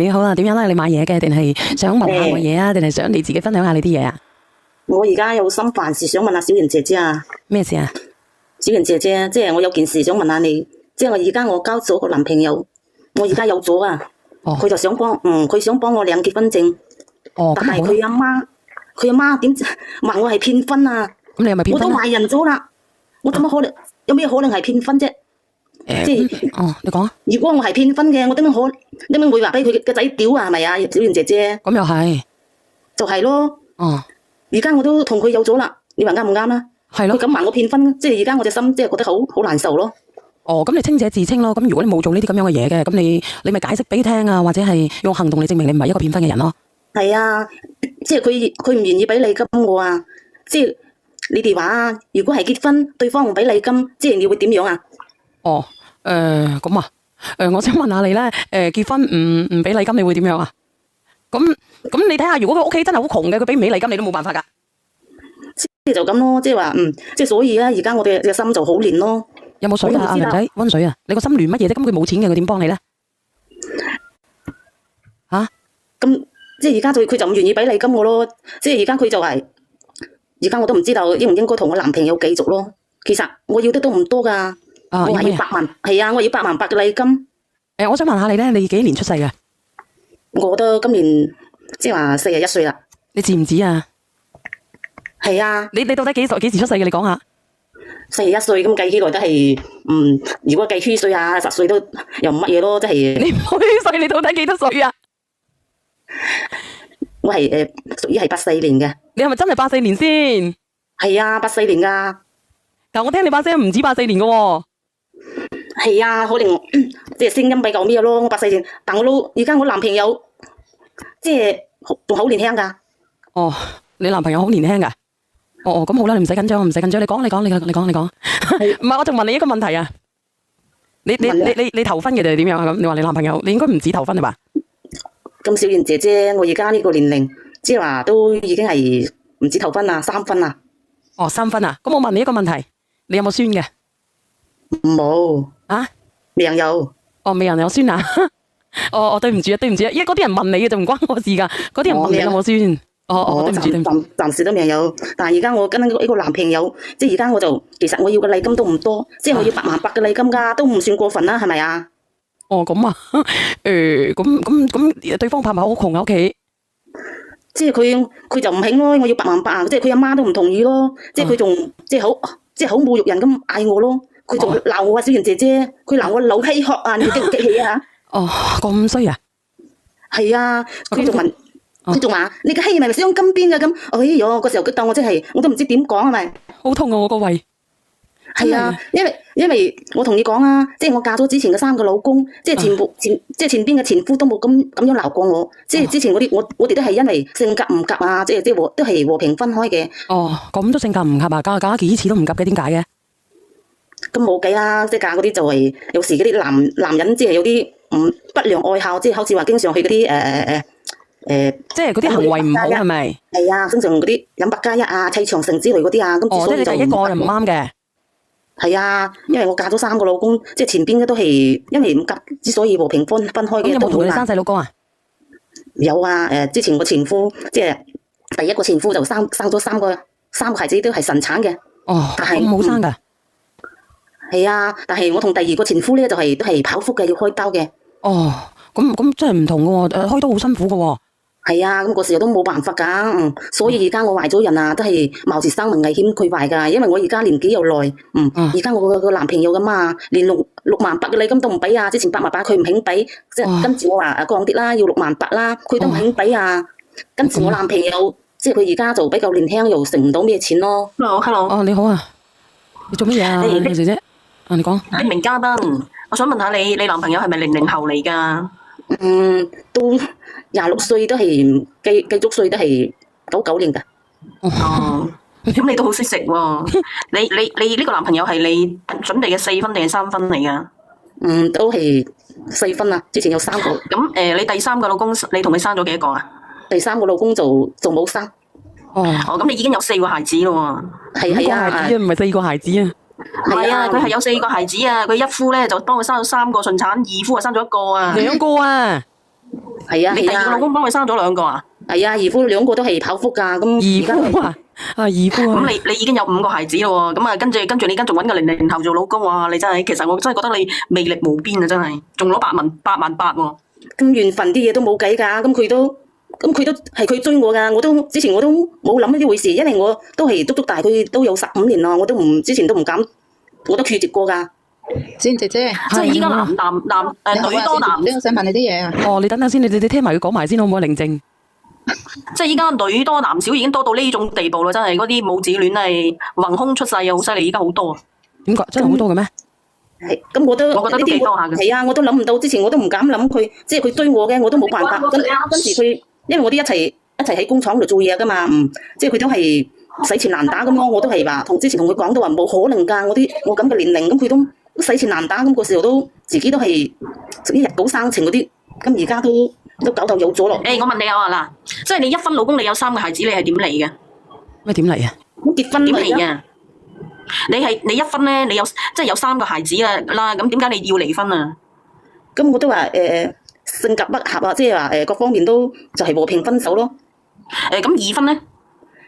你好啊，點樣啦？你買嘢嘅，定係想問下我嘢啊？定係想你自己分享下你啲嘢啊？我而家有心煩事想問下小賢姐姐啊。咩事啊？小賢姐姐，即係我有件事想問下你，即係我而家交咗個男朋友，我而家有咗啊。佢就想幫，佢想幫我領結婚證。但係佢阿媽點話我係騙婚啊？咁你係咪騙婚啊？我都懷孕咗啦，我怎麼可能有咩可能係騙婚啫？即係你講啊。如果我係騙婚嘅，我點樣會話俾佢個仔屌啊？係咪啊，小賢姐姐？咁又係，就係咯。而家我都同佢有咗啦，你話啱唔啱啊？係咯。佢咁話我騙婚，即係而家我隻心即係覺得好難受咯。咁你清者自清咯。咁如果你冇做呢啲咁樣嘅嘢嘅，咁你咪解釋俾佢聽啊，或者係用行動嚟證明你唔係一個騙婚嘅人咯。係啊，即係佢唔願意俾禮金我啊。即係你哋話啊，如果係結婚，對方唔俾禮金，即係你會點樣啊？咁啊，我想問下你咧，結婚唔俾禮金，你會點樣啊？咁你睇下，如果佢屋企真係好窮嘅，佢俾唔起禮金，你都冇辦法噶。即係就咁咯，即係話即係所以咧，而家我哋嘅心就好亂咯。有冇水啊？阿娘仔，溫水啊！你個心亂乜嘢啫？咁佢冇錢嘅，佢點幫你咧？咁即係而家佢就唔願意俾禮金我咯。即係而家佢就係，而家我都唔知道應唔應該同我男朋友繼續咯。其實我要得都唔多噶，我係要100萬，係啊，我要100萬8嘅禮金。我想問下你咧，你幾年出世嘅？我都今年即係話41歲啦。你知唔知啊？係啊。你到底幾時出世嘅？你講下。41歲咁計起來都係，如果計虛歲啊10歲都又唔乜嘢咯，即係。你虛歲，你到底幾多歲啊？我係屬於係84年嘅。你係咪真係84年先？係啊，84年噶。但我聽你把聲唔止84年噶喎。係啊，可能即係聲音比較咩咯。我84年，但而家我男朋友即係仲好年輕噶。你男朋友好年輕噶？咁好啦，你唔使緊張，唔使緊張，你講。唔係，我仲問你一個問題啊。你頭婚嘅定係點樣啊？咁你話你男朋友，你應該唔止頭婚係嘛？咁小賢姐姐，我而家呢個年齡，即係話都已經係唔止頭婚啦，3婚啦。3婚啊？咁我問你一個問題，你有冇孫嘅？冇。未人有。未人有孫啊？對唔住啊，因為嗰啲人問你嘅就唔關我事噶，嗰啲人問你有冇孫。對唔住。暫時都未有，但係而家我跟呢個男朋友，即係而家我就其實我要嘅禮金都唔多，即係我要100萬8嘅禮金噶，都唔算過分啦，係咪啊？咁啊，咁對方係咪好窮喺屋企？即係佢就唔肯咯，我要100萬8啊，即係佢阿媽都唔同意咯，即係佢仲即係好侮辱人咁嗌我咯，佢仲鬧我啊，小賢姐姐，佢鬧我老欺學啊，你激唔激氣啊？咁衰啊？係啊，佢仲問。佢仲話你個閪係咪鑲金邊嘅咁？哎喲，嗰時候佢當我真係，我都唔知點講係咪？好痛啊！我個胃。係啊，因為我同你講啊，即係我嫁咗之前嘅3個老公，即係前邊嘅前夫都冇咁樣鬧過我，即係之前我哋都係因為性格唔夾啊，即係都係和平分開嘅。咁都性格唔合啊？嫁幾次都唔夾嘅，點解嘅？咁冇計啦，即係嫁嗰啲就係有時嗰啲男人即係有啲不良愛好，即係好似話經常去嗰啲即係嗰啲行為唔好係咪？係啊，經常嗰啲飲百加1啊、砌長城之類嗰啲啊，咁所以就即係你第一個就唔啱嘅。係啊，因為我嫁咗3個老公，即係前邊嘅都係因為唔夾，之所以和平分開嘅。咁有冇同你生細佬哥啊？有啊，之前個前夫即係第一個前夫就生咗3個孩子都係順產嘅。但係冇生噶。係啊，但係我同第2個前夫咧就係都係剖腹嘅，要開刀嘅。咁真係唔同嘅喎，開刀好辛苦嘅喎。係啊，咁嗰時候都冇辦法噶，所以而家我懷咗孕啊，都係冒住生命危險佢懷噶，因為我而家年紀又耐，而家我個男朋友咁啊，連6萬8嘅禮金都唔俾啊，之前8萬8佢唔肯俾，即係跟住我話降啲啦，要6萬8啦，佢都唔肯俾啊，跟住我男朋友，即係佢而家就比較年輕，又剩唔到咩錢咯。Hello，你好啊，你做乜嘢啊？你姐姐，你講。明嘉賓，我想問下你男朋友係咪00後嚟噶？都26歲都係計足歲都係99年噶。咁你都好識食喎。你呢個男朋友係你準備嘅4婚定係3婚嚟噶？都係4婚啊，之前有3個。咁你第3個老公，你同佢生咗幾多個啊？第3個老公就冇生。咁你已經有4個孩子咯喎。係啊，唔係4個孩子啊。係啊，佢係有4個孩子啊，佢一夫咧就幫佢生咗3個順產，二夫啊生咗1個啊。2個啊。係啊係啊你第二個老公幫佢生咗兩個啊？係啊，兒夫兩個都係剖腹㗎，咁兒而家夫啊，兒夫啊，咁你已經有5個孩子咯喎，咁啊跟住你而家仲揾個00後做老公喎，你真係，其實我真係覺得你魅力無邊啊，真係，仲攞8萬8喎。咁緣分啲嘢都冇計㗎，咁佢都係佢追我㗎，之前我都冇諗呢啲回事，因為我都係足大佢都有15年啦，之前都唔敢，我都拒絕過㗎。先姐姐，即係依家女多男，我想問你啲嘢啊。哦，你等等先，你聽埋佢講埋先好唔好？寧靜。即係依家女多男少已經多到呢種地步啦，真係嗰啲母子戀係橫空出世啊，好犀利！依家好多啊。點解真係好多嘅咩？係，咁我覺得都幾多下嘅。係啊，我都諗唔到，之前我都唔敢諗佢，即係佢追我嘅，我都冇辦法。跟住佢，因為我哋一齊喺工廠度做嘢㗎嘛，即係佢都係使錢難打咁樣，我都係話之前同佢講到話冇可能㗎，我咁嘅年齡，咁佢都使錢難打，咁個時候都自己都係屬於日久生情嗰啲，咁而家都搞到有咗咯。我問你啊嗱，即係你一分老公，你有3個孩子，你係點嚟嘅？咩點嚟啊？咁結婚點嚟嘅？你一分咧，你有3個孩子啦，咁點解你要離婚啊？咁我都話性格不合啊，即係話各方面都就係和平分手咯。咁2分咧？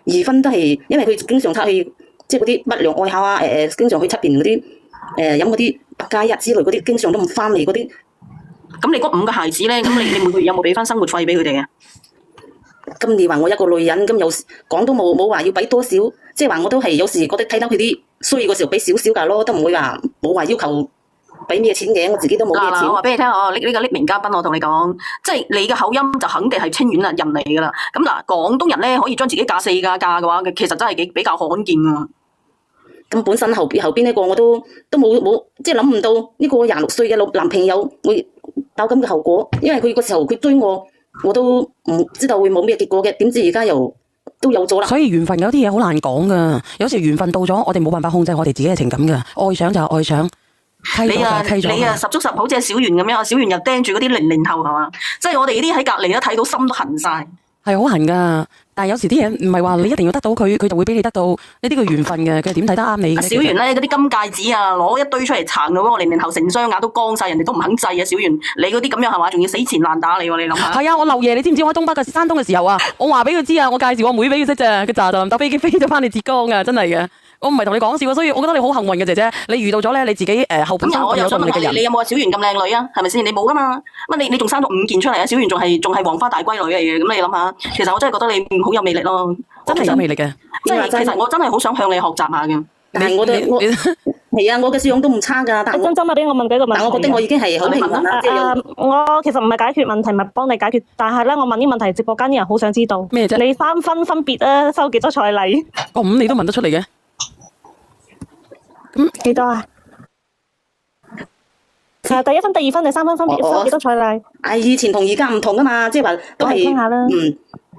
二分都係因為佢經常出去，即係嗰啲不良愛好啊，經常去出邊嗰啲飲嗰啲百佳一之類嗰啲，經常都唔翻嚟嗰啲。咁你嗰5個孩子咧，咁你每個月有冇俾翻生活費俾佢哋啊？咁你話我一個女人，咁有時講都冇話要俾多少，即係話我都係有時覺得睇到佢啲需要嘅時候俾少少㗎咯，都唔會話冇話要求俾咩錢嘅，我自己都冇咩錢。我話俾你聽哦，呢個匿名嘉賓，我同你講，即係你嘅口音就肯定係清遠人嚟㗎啦。咁嗱，廣東人咧可以將自己嫁4嫁嘅話，其實真係比較罕見㗎。咁本身後邊呢個我都冇，即係諗唔到呢個26歲嘅男朋友會有咁嘅後果，因為佢個時候佢追我都唔知道會冇咩結果嘅，點知而家又都有咗啦。所以緣分有啲嘢好難講噶，有時緣分到咗，我哋冇辦法控制我哋自己嘅情感噶，愛上就係愛上，你啊10足10好似係小圓咁樣，小圓又盯住嗰啲00後係嘛？即係我哋呢啲喺隔離都睇到心都痕晒。係好痕噶，但係有時啲嘢唔係話你一定要得到佢，佢就會俾你得到呢啲叫緣分嘅，佢點睇得啱你嘅。小圓咧嗰啲金戒指啊，攞一堆出嚟撐到我00後成雙眼都光晒，人哋都唔肯制啊！小圓，你嗰啲咁樣係嘛？仲要死纏爛打你喎，你諗下。係啊，我漏夜，你知唔知我喺東北嘅山東嘅時候啊，我話俾佢知啊，我介紹我妹俾佢識咋，佢咋就搭飛機飛咗翻嚟浙江啊，真係嘅。我唔係同你講笑，所以我覺得你好幸運嘅姐姐，你遇到咗咧你自己後半生我又想問嘅人。你有冇話小圓咁靚女啊？係咪先？你冇噶嘛？乜你仲生咗5件出嚟啊？小圓仲係黃花大閨女嚟嘅，咁你諗下，其實我真係覺得你好有魅力咯，真係有魅力嘅。即係其實我真係好想向你學習下嘅。但係我係啊，我嘅思想都唔差㗎。但係真啊，俾我問幾個問題。但我覺得我已經係好平衡啦。我其實唔係解決問題，唔係幫你解決，但係咧，我問啲問題，直播間啲人好想知道咩啫？你3分分別啊，收幾多彩禮？咁你都問得出嚟嘅？咁幾多啊？第1分、第2分、第3分分別收幾多彩禮？以前同而家唔同㗎嘛，即係話都係傾下啦。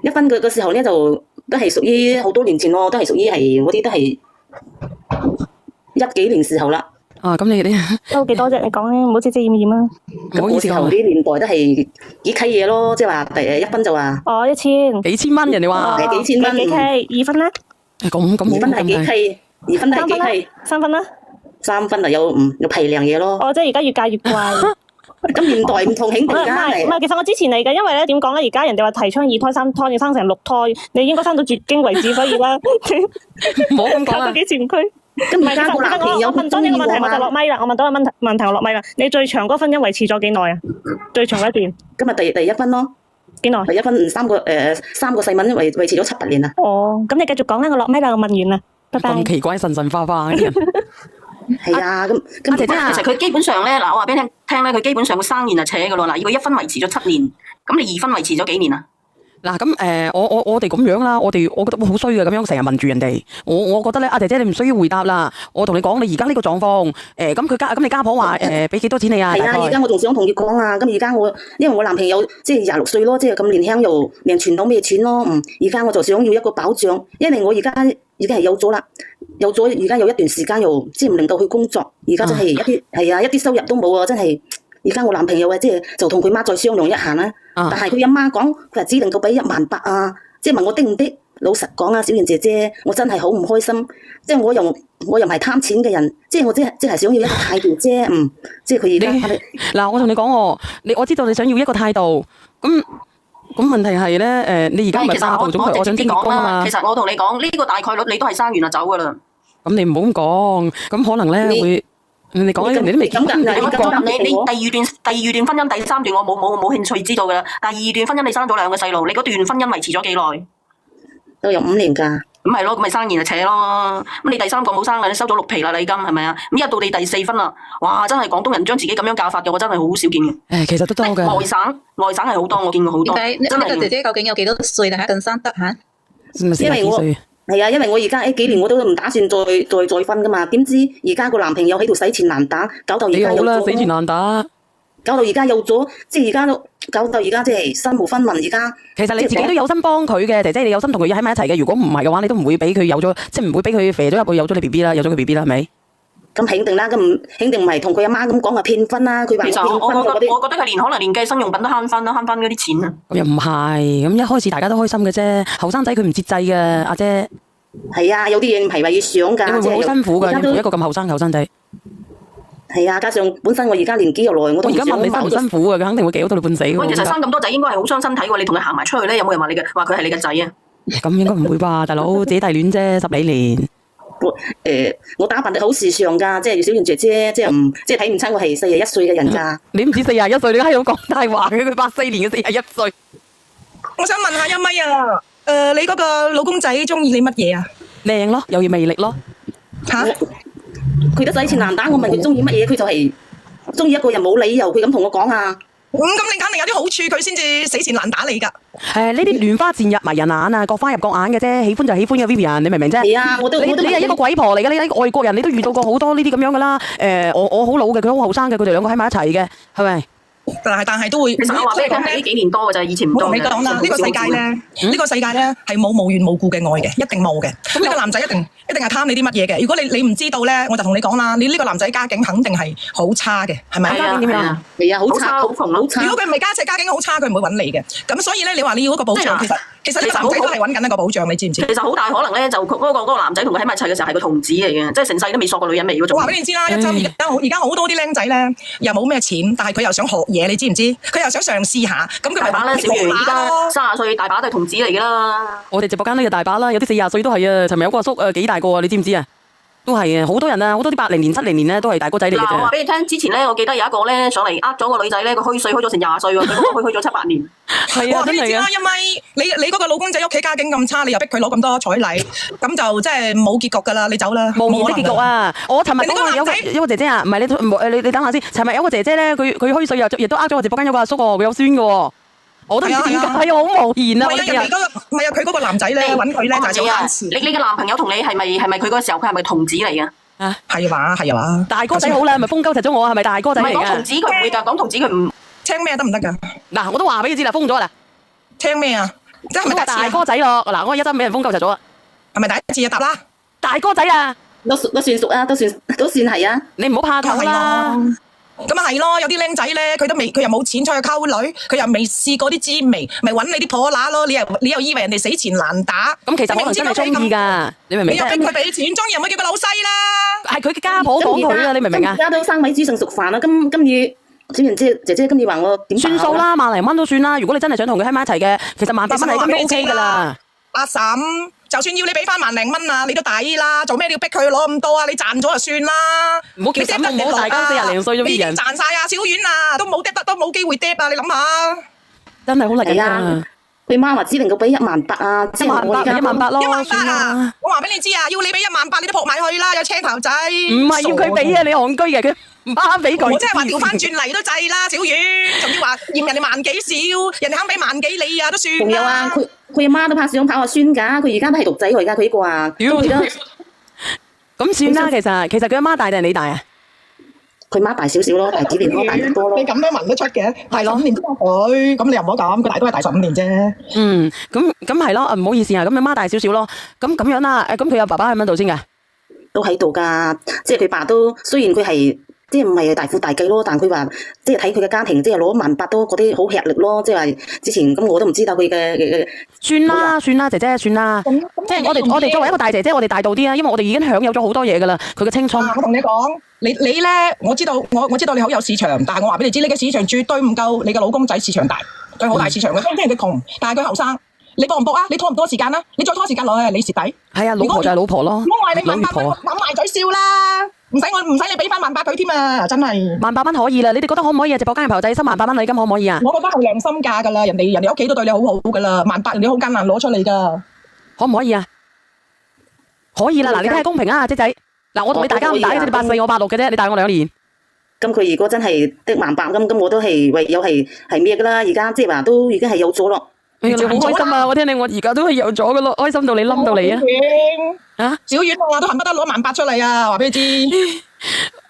1分嘅時候咧就都係屬於好多年前咯，都係屬於係嗰啲都係10幾年時候啦。啊，咁你收幾多啫？你講咧，唔好遮遮掩掩啊！唔好意思嗰時候啲年代都係幾契嘢咯，即係話1分就話1000幾千蚊人哋話係幾千蚊。幾 K？ 2分咧咁2分係幾契？2分係幾契？3分啦？3分啊，有皮靚嘢咯。即係而家越嫁越貴。咁年代唔同，興而家唔係，其實我之前嚟嘅，因為咧點講咧，而家人哋話提倡2胎3胎要生成6胎，你應該生到絕經為止，所以咧唔好咁講啊！幾前驅。咁而家個男朋友我問多一個問題我就落咪啦，我問多一個問題我落咪啦。你最長嗰婚姻維持咗幾耐啊？最長一段？今日第1分咯。幾耐？第1分3個細蚊維持咗7、8年啦。咁你繼續講啦，我落咪啦，我問完啦，拜拜。咁奇怪神花花嘅人。係啊，咁姐姐其實佢基本上咧，我話俾你聽咧，佢基本上個生年就扯噶咯。嗱，如果1分維持咗7年，咁你2分維持咗幾年啊？嗱咁我哋咁樣啦，我覺得好衰嘅咁樣成日問住人哋，我覺得咧，阿姐姐你唔需要回答啦。我同你講，你而家呢個狀況，咁你家婆話俾幾多錢你啊？係啊，而家我仲想同佢講啊，咁而家因為我男朋友即係26歲咯，即係咁年輕又連存到咩錢咯，而家我就想要一個保障，因為我而家已經係有咗啦，而家有一段時間又即係唔能夠去工作，而家真係一啲收入都冇啊，真係。而家我男朋友啊，即係就同佢媽再商量一下啦。但係佢阿媽講，佢話只能夠俾18000啊，即係問我得唔得？老實講啊，小賢姐姐，我真係好唔開心，即係我又唔係貪錢嘅人，即係我即係想要一個態度啫，即係佢而家嗱，我同你講我知道你想要一個態度，咁問題係咧，你而家唔係霸道總裁，我想直接徵工啊嘛。其實我同你講，呢個大概率你都係生完就走噶啦。咁你唔好咁講，咁可能咧會，你講人哋都未結婚，我答你，你第二段婚姻第三段我冇興趣知道噶啦。第二段婚姻你生咗2個細路，你嗰段婚姻維持咗幾耐？都有5年㗎。咁係咯，咁咪生完就扯咯。咁你第3個冇生嘅，你收咗6皮啦禮金係咪啊？咁一到你第4婚啦，哇！真係廣東人將自己咁樣嫁法嘅，我真係好少見嘅。其實都多嘅。外省係好多，我見過好多。點解呢個姐姐究竟有幾多歲定係更生得嚇？因為因為我而家幾年我都唔打算再婚㗎嘛，點知而家個男朋友喺度使錢難打，搞到而家有咗死纏爛打。搞到而家有咗，即係而家都搞到而家即係身無分文。而家其實你自己都有心幫佢嘅，姐姐，你有心同佢喺埋一齊嘅。如果唔係嘅話，你都唔會俾佢有咗，即係唔會俾佢肥咗入去有咗你 B B 啦，有咗佢 B B 啦，係咪？咁肯定啦，咁肯定唔係同佢阿媽咁講話騙婚啦。佢話騙婚我覺得佢可能連計生用品都慳翻啦，慳翻嗰啲錢啊。咁又唔係，咁一開始大家都開心嘅啫。後生仔佢唔節制嘅，阿姐。係啊，有啲嘢唔係話要想㗎。你會唔會好辛苦㗎？應付一個咁後生仔。係啊，加上本身我而家年紀又耐，我都唔想。而家問你辛唔辛苦啊？佢肯定會幾到你半死喎。喂，其實生咁多仔應該係好傷身體喎。你同佢行埋出去咧，有冇人話佢係你嘅仔啊？咁應該唔會吧，大佬自己大戀啫，10幾年。我打扮得好時尚㗎，即係小賢姐姐，即係睇唔出我係41歲嘅人㗎。你唔止41歲，你喺度講大話嘅，佢84年嘅41歲。我想問下一咪啊，你嗰個老公仔中意你乜嘢啊？靚咯，有魅力咯。嚇！佢都使錢難打，我問佢中意乜嘢，佢就係中意一個人冇理由，佢咁同我講啊。咁你肯定有啲好處，佢先至死纏爛打你㗎。呢啲亂花漸入迷人眼啊，各花入各眼嘅啫，喜歡就喜歡嘅 Vivian，你明唔明啫？係啊，你係一個鬼婆嚟嘅，你喺外國人你都遇到過好多呢啲咁樣㗎啦。我好老嘅，佢好後生嘅，佢哋兩個喺埋一齊嘅，係咪？但係都會。其實我話俾你聽，係呢幾年多嘅咋，以前唔多嘅。你講啦，呢個世界咧係冇無緣無故嘅愛嘅，一定冇嘅。咁呢個男仔一定係貪你啲乜嘢嘅。如果你唔知道咧，我就同你講啦，你呢個男仔家境肯定係好差嘅，係咪？家境點樣？係啊，好差，好窮，好差。如果佢唔係家境好差，佢唔會揾你嘅。咁所以咧，你話你要一個保障，其實呢個男仔都係揾緊一個保障，你知唔知？其實好大可能咧，就嗰個男仔同佢喺埋一齊嘅時候係個童子嚟嘅，即係成世都未索過女人味嗰種。我話俾你知啦，而家好多啲僆仔咧，又冇咩錢，但係佢又想學嘢，你知唔知？佢又想嘗試下，咁佢咪大把啦，小魚依家30歲大把都係童子嚟㗎啦。我哋直播間都有大把啦，有啲40歲都係啊。尋日有個阿叔幾大個啊，你知唔知啊？都係啊，好多人啊，好多啲80年、70年咧都係大哥仔嚟嘅啫。我話俾你聽，之前咧我記得有一個咧上嚟呃咗個女仔咧，佢虛歲虛咗成20歲喎，佢嗰個虛咗7、8年。係啊，真係啊。因為你嗰個老公仔屋企家境咁差，你又逼佢攞咁多彩禮，咁就真係冇結局㗎啦，你走啦。無言的結局啊！我尋日講過有個姐姐啊，唔係你等下先。尋日有個姐姐咧，佢虛歲亦都呃咗我直播間有個阿叔喎，佢有孫嘅喎。我都唔知點解，好無言啊！唔係啊，佢嗰個男仔咧揾佢咧就係想慳錢。你嘅男朋友同你係咪佢嗰個時候佢係咪童子嚟嘅？啊，係嘛？大哥仔好啦，咪封鳩柒咗我係咪大哥仔嚟㗎？唔係講童子佢唔會㗎，講童子佢唔聽咩得唔得㗎？嗱，我都話俾你知啦，封咗啦。聽咩啊？即係咪大哥仔咯？嗱，我一陣俾人封鳩柒咗啊！係咪第一次就答啦？大哥仔啊，都算熟啊，都算係啊。你唔好怕頭啦。咁啊係咯，有啲僆仔咧，佢又冇錢出去溝女，佢又未試過啲滋味，咪揾你啲婆乸咯。你又以為人哋死纏爛打？咁其實可能真係中意㗎，你明唔明？你又逼佢俾錢，中意又唔可以叫佢老細啦。係佢嘅家婆講佢啊，你明唔明啊？而家都生米煮成熟飯啦，今日小賢姐姐今日話我點算數啦，萬零蚊都算啦。如果你真係想同佢喺埋一齊嘅，其實10000蚊係都 OK 㗎啦。阿嬸，就算要你俾翻萬零蚊啊，你都抵啦。做咩你要逼佢攞咁多啊？你賺咗就算啦。唔好叫咁唔好，大家40零歲咗啲人賺晒啊！小丸啊，都冇機會跌啊！你諗下，真係好嚟緊啊！佢媽話只能夠俾18000啊，18000咯，算啦。我話俾你知啊，要你俾18000，你都撲埋去啦，有青頭仔。唔係要佢俾啊，你戇居嘅，佢唔啱俾佢。我即係話調翻轉嚟都制啦，小丸，仲要話嫌人哋萬幾少，人哋肯俾萬幾你啊，都算啦。仲有啊，佢阿媽都想跑下孫㗎，佢而家都係獨仔嚟㗎，佢呢個啊。咁算啦，其實佢阿媽大定係你大啊？佢媽大少少咯，大幾年咯，大得多咯。你咁樣聞得出嘅，大15年都佢，咁你又唔好咁，佢大都係大15年啫。咁係咯，唔好意思啊，咁你媽大少少咯，咁樣啦，咁佢有爸爸喺邊度先㗎？都喺度㗎，即係佢爸都雖然佢係即係唔係大富大貴咯，但佢話即係睇佢嘅家庭，即係攞18000都嗰啲好吃力咯，即係話之前咁我都唔知道佢嘅。算啦，姐姐算啦，即係我哋作為一個大姐姐，我哋大度啲啊，因為我哋已經享有咗好多嘢噶啦，佢嘅青春。我同你講，你咧，我知道我知道你好有市場，但係我話俾你知，你嘅市場絕對唔夠你嘅老公仔市場大，佢好大市場嘅，雖然佢窮，但係佢後生。你搏唔搏啊？你拖唔多時間啦？你再拖時間落去，你蝕底。係啊，老婆就係老婆咯。我話你18000，諗埋嘴笑啦，唔使你俾翻18000佢添啊！真係18000蚊可以啦，你哋覺得可唔可以啊？直播間嘅朋友仔收18000蚊禮金可唔可以啊？我覺得係良心價噶啦，人哋屋企都對你好好噶啦，18000人哋好艱難攞出嚟噶，可唔可以啊？可以啦，嗱，你睇下公平啊，姐仔。嗱，我同你大家咁大嘅啫，你84我86嘅啫，你大我2年。咁佢如果真係得18000咁我都係唯有係咩噶啦？而家即係話都已經係有咗咯。哎呀，你好開心啊！我聽你，我而家都係有咗噶咯，開心到你冧到你啊！啊，小丸我都恨不得攞18000出嚟啊！話俾你知，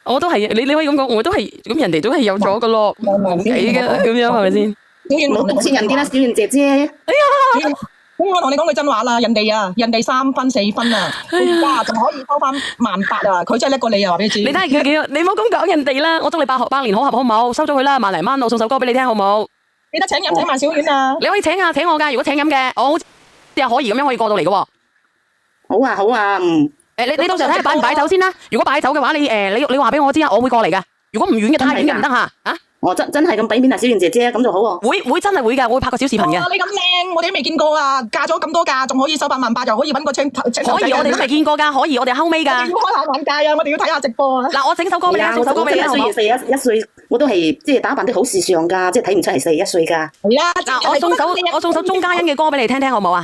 我都係，你可以咁講，我都係，咁人哋都係有咗噶咯，冇計嘅，咁樣係咪先？冇督錢人啲啦，小丸姐姐。哎呀，咁我同你講句真話啦，人哋3分4分啊，而家仲可以收翻18000啊！佢真係叻過你啊！話俾你知。你睇下佢幾，你唔好咁講人哋啦，我祝你百年好合好唔好？收咗佢啦，10000零蚊，我送首歌俾你聽好唔好？記得請埋小丸啊！你可以請我噶，如果請飲嘅，我好似阿可怡咁樣可以過到嚟嘅喎。好啊，你到時候睇下擺唔擺酒先啦。如果擺酒嘅話，你話俾我知啊，我會過嚟噶。如果唔遠嘅太遠嘅唔得吓啊！我真係咁俾面啊，小圓姐姐咁就好喎。會真係會噶，我會拍個小視頻嘅。你咁靚，我哋都未見過啊！嫁咗咁多嫁，仲可以收18000，又可以搵個青頭仔。可以，我哋都未見過噶，可以，我哋後尾噶。開下眼界啊！我哋要睇下直播啊！嗱，我整首歌俾你，送首歌俾你。雖然41歲，我都係即係打扮得好時尚噶，即係睇唔出係41歲噶。係啊，嗱，我送首鐘嘉欣嘅歌俾你聽聽，好唔好啊？